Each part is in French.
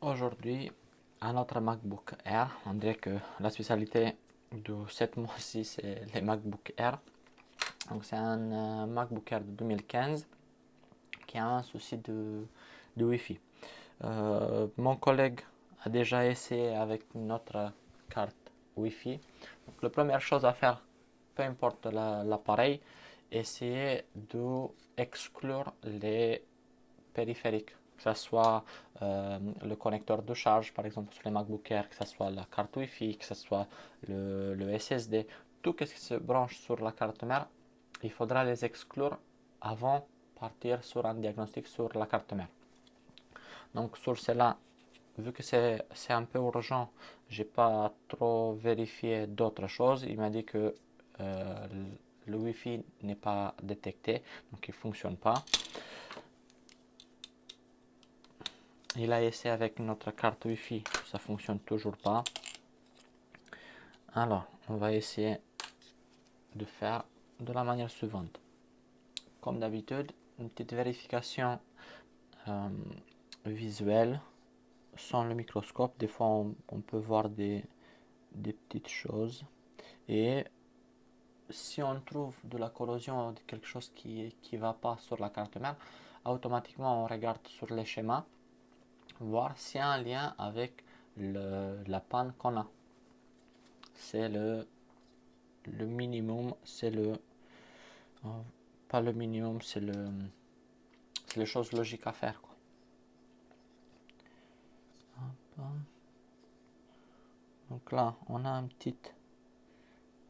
Aujourd'hui, un autre MacBook Air. On dirait que la spécialité de cette mois-ci, c'est les MacBook Air. Donc, c'est un MacBook Air de 2015 qui a un souci de Wi-Fi. Mon collègue a déjà essayé avec notre carte Wi-Fi. Donc, la première chose à faire, peu importe l'appareil, essayer d'exclure les périphériques, que ce soit le connecteur de charge, par exemple sur les MacBook Air, que ce soit la carte Wi-Fi, que ce soit le SSD, tout ce qui se branche sur la carte mère, il faudra les exclure avant de partir sur un diagnostic sur la carte mère. Donc sur cela, vu que c'est un peu urgent, j'ai pas trop vérifié d'autres choses. Il m'a dit que le Wi-Fi n'est pas détecté, donc il ne fonctionne pas. Il a essayé avec notre carte Wi-Fi, ça fonctionne toujours pas. Alors, on va essayer de faire de la manière suivante. Comme d'habitude, une petite vérification visuelle sans le microscope. Des fois, on peut voir des petites choses. Et si on trouve de la corrosion ou quelque chose qui ne va pas sur la carte mère, automatiquement on regarde sur les schémas, voir s'il y a un lien avec la panne qu'on a. C'est le minimum, c'est le pas le minimum, c'est les choses logiques à faire, quoi. Donc là on a une petite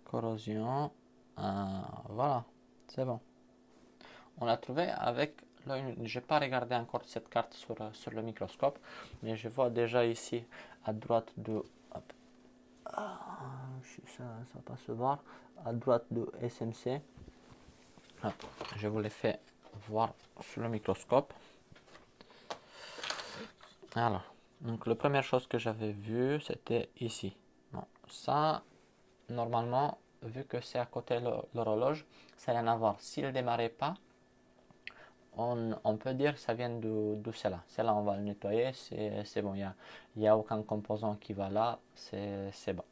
corrosion. Voilà, c'est bon, on l'a trouvé avec l'œil. J'ai pas regardé encore cette carte sur le microscope, mais je vois déjà ici à droite de ça va pas se voir, à droite de SMC. Hop, je vous l'ai fait voir sur le microscope. Alors, donc la première chose que j'avais vue, c'était ici. Bon, ça, normalement, vu que c'est à côté de l'horloge, ça n'a rien à voir. S'il ne démarrait pas, on peut dire que ça vient de celle-là. Celle-là, on va le nettoyer, c'est bon, il n'y a aucun composant qui va là, c'est bon.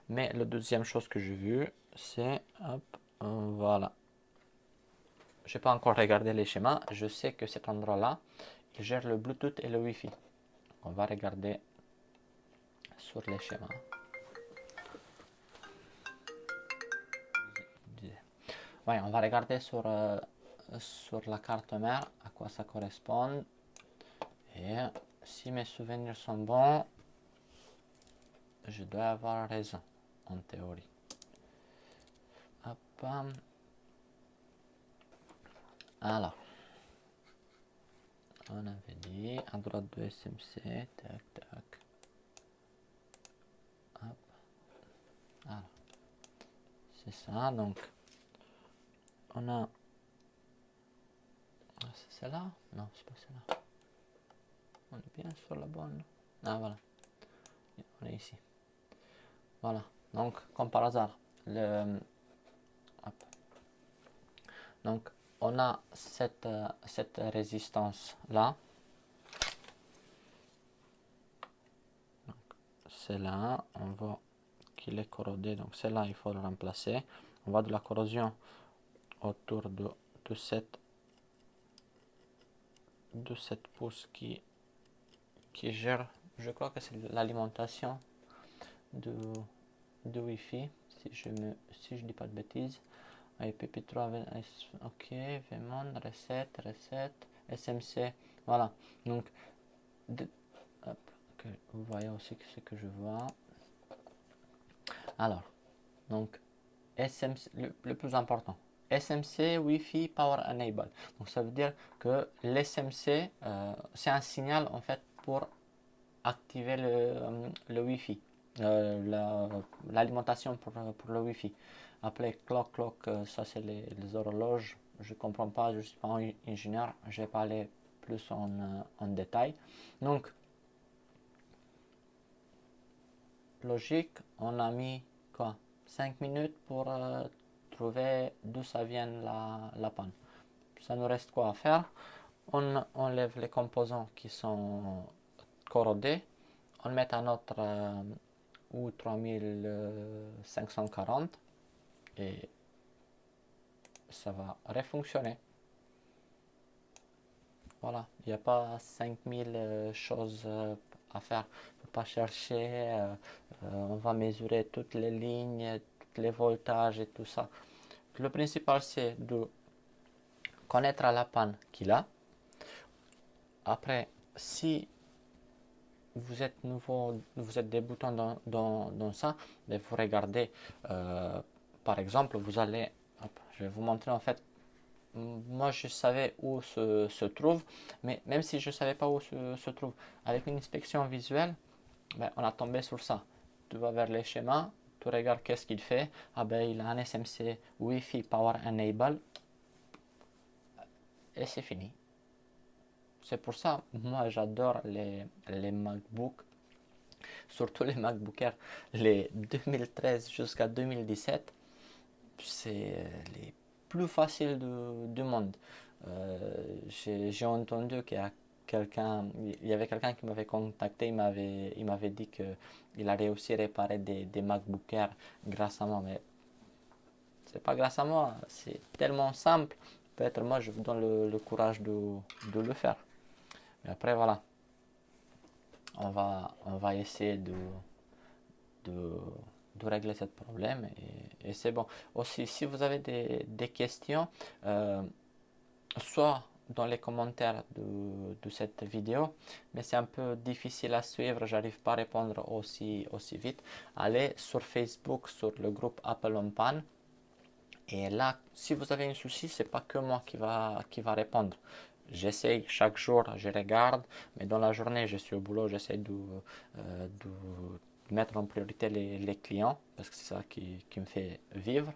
Mais la deuxième chose que j'ai vue, c'est, hop, voilà. Je n'ai pas encore regardé les schémas, je sais que cet endroit-là, il gère le Bluetooth et le Wi-Fi. On va regarder sur les schémas. Ouais, on va regarder sur la carte mère à quoi ça correspond. Et si mes souvenirs sont bons, je dois avoir raison, en théorie. Hop. Alors, on avait dit à droite de SMC, tac, tac. Hop. Alors, c'est ça, donc, on a... C'est celle-là? Non, c'est pas celle-là. On est bien sur la bonne. Ah, voilà. On est ici. Voilà. Donc, comme par hasard, hop. Donc, on a cette résistance-là. Celle-là, on voit qu'il est corrodé. Donc, celle-là, il faut le remplacer. On voit de la corrosion autour de cette pouce qui gère, je crois que c'est l'alimentation de Wi-Fi, si je dis pas de bêtises. IP3, ok, Vmon, reset, SMC, voilà. Donc, hop, okay, vous voyez aussi ce que je vois. Alors, donc, SMC, le plus important, SMC Wi-Fi Power Enable. Donc ça veut dire que l'SMC, c'est un signal en fait pour activer le Wi-Fi, l'alimentation pour le Wi-Fi. Appelé clock, ça c'est les horloges. Je ne comprends pas, je ne suis pas ingénieur, je vais pas aller plus en détail. Donc, logique, on a mis quoi 5 minutes pour trouver d'où ça vient la panne. Ça nous reste quoi à faire? On enlève les composants qui sont corrodé, on met un autre ou 3540 et ça va refonctionner. Voilà, il n'y a pas 5000 choses à faire. Il ne faut pas chercher, on va mesurer toutes les lignes, tous les voltages et tout ça. Le principal, c'est de connaître la panne qu'il a. Après, si vous êtes nouveau, vous êtes débutant dans ça, mais vous regardez, par exemple, vous allez, hop, je vais vous montrer en fait, moi je savais où se trouve, mais même si je ne savais pas où se trouve, avec une inspection visuelle, ben, on a tombé sur ça. Tu vas vers les schémas, tu regardes qu'est-ce qu'il fait, ah ben il a un SMC Wi-Fi Power Enable, et c'est fini. C'est pour ça, moi j'adore les MacBooks, surtout les MacBook Air, les 2013 jusqu'à 2017, c'est les plus faciles du monde. J'ai entendu qu'il y a il y avait quelqu'un qui m'avait contacté, il m'avait dit qu'il a réussi à réparer des MacBook Air grâce à moi, mais c'est pas grâce à moi, c'est tellement simple. Peut-être moi je vous donne le courage de le faire. Mais après voilà, on va essayer de, de régler ce problème et c'est bon. Aussi, si vous avez des questions, soit dans les commentaires de cette vidéo, mais c'est un peu difficile à suivre, j'arrive pas à répondre aussi vite. Allez sur Facebook, sur le groupe Apple on Pan. Et là, si vous avez un souci, c'est pas que moi qui va répondre. J'essaye chaque jour, je regarde, mais dans la journée, je suis au boulot, j'essaie de mettre en priorité les clients, parce que c'est ça qui me fait vivre.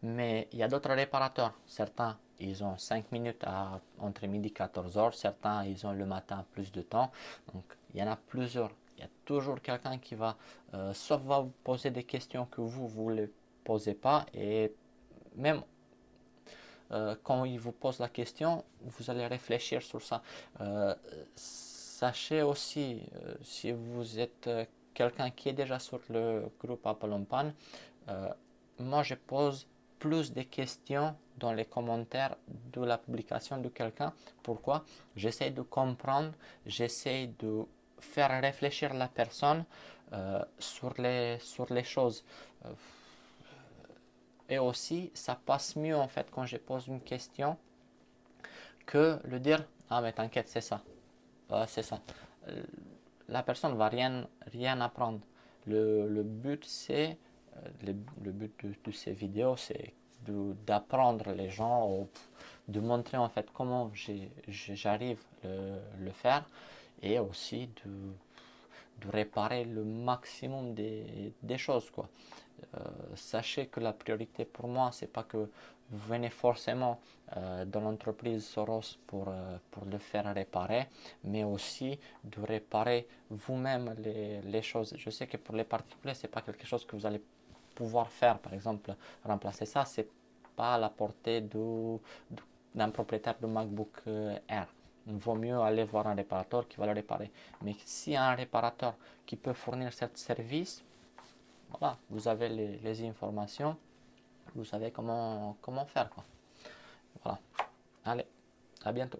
Mais il y a d'autres réparateurs. Certains, ils ont 5 minutes entre midi et 14 heures. Certains, ils ont le matin plus de temps. Donc, il y en a plusieurs. Il y a toujours quelqu'un qui va, soit va vous poser des questions que vous ne posez pas. Et même quand il vous pose la question, vous allez réfléchir sur ça. Sachez aussi, si vous êtes quelqu'un qui est déjà sur le groupe Apple on Pan, moi je pose plus de questions dans les commentaires de la publication de quelqu'un. Pourquoi? J'essaie de comprendre, j'essaie de faire réfléchir la personne sur les choses. Et aussi, ça passe mieux en fait quand je pose une question que le dire ah mais t'inquiète c'est ça, c'est ça. La personne va rien apprendre. Le but c'est le but de ces vidéos c'est d'apprendre les gens, de montrer en fait comment j'arrive le faire et aussi de réparer le maximum des choses quoi. Sachez que la priorité pour moi, c'est pas que vous venez forcément dans l'entreprise Soros pour le faire réparer, mais aussi de réparer vous-même les choses. Je sais que pour les particuliers, c'est pas quelque chose que vous allez pouvoir faire. Par exemple, remplacer ça, c'est pas à la portée d'un propriétaire de MacBook Air. Il vaut mieux aller voir un réparateur qui va le réparer. Mais s'il y a un réparateur qui peut fournir ce service, voilà, vous avez les informations, vous savez comment faire quoi. Voilà. Allez, à bientôt.